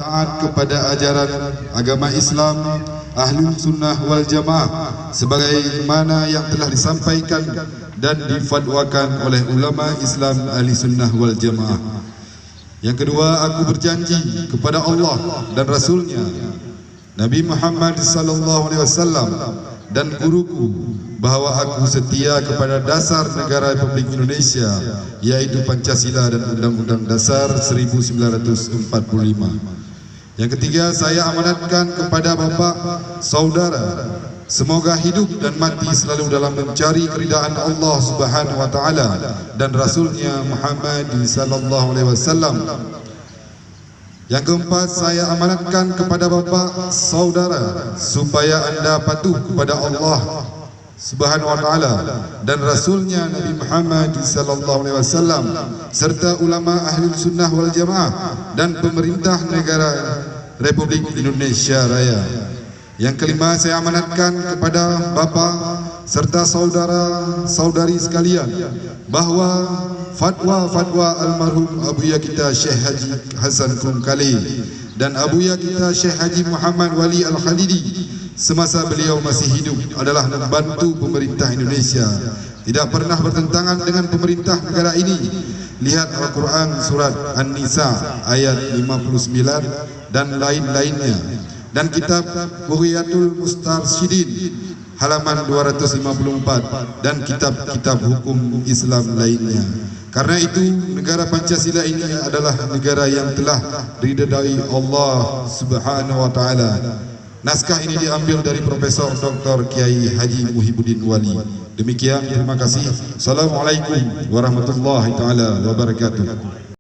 taat kepada ajaran agama Islam Ahlus Sunnah wal Jamaah sebagaimana yang telah disampaikan dan difatwakan oleh ulama Islam Ahli Sunnah wal Jamaah. Yang kedua, aku berjanji kepada Allah dan Rasulnya, Nabi Muhammad sallallahu alaihi wasallam dan guruku, bahawa aku setia kepada dasar negara Republik Indonesia, yaitu Pancasila dan Undang-Undang Dasar 1945. Yang ketiga, saya amanatkan kepada bapa saudara, semoga hidup dan mati selalu dalam mencari keridaan Allah Subhanahu wa taala dan Rasulnya Muhammad sallallahu alaihi wasallam. Yang keempat, saya amanatkan kepada bapa saudara supaya anda patuh kepada Allah Subhanahu wa taala dan Rasulnya Nabi Muhammad sallallahu alaihi wasallam serta ulama ahli sunnah wal jamaah dan pemerintah negara Republik Indonesia Raya. Yang kelima, saya amanatkan kepada bapa serta saudara-saudari sekalian bahawa fatwa-fatwa almarhum Abuya kita Syekh Haji Hasan Kumkali dan Abuya kita Syekh Haji Muhammad Wali Al-Khalidi semasa beliau masih hidup adalah membantu pemerintah Indonesia, tidak pernah bertentangan dengan pemerintah negara ini. Lihat Al-Quran surat An-Nisa ayat 59 dan lain-lainnya, dan kitab Bughiyatul Mustarsyidin halaman 254 dan kitab-kitab hukum Islam lainnya. Karena itu, negara Pancasila ini adalah negara yang telah diridai Allah Subhanahu wa taala. Naskah ini diambil dari Profesor Dr. Kiai Haji Muhyiddin Wali. Demikian, terima kasih. Assalamualaikum warahmatullahi taala wabarakatuh.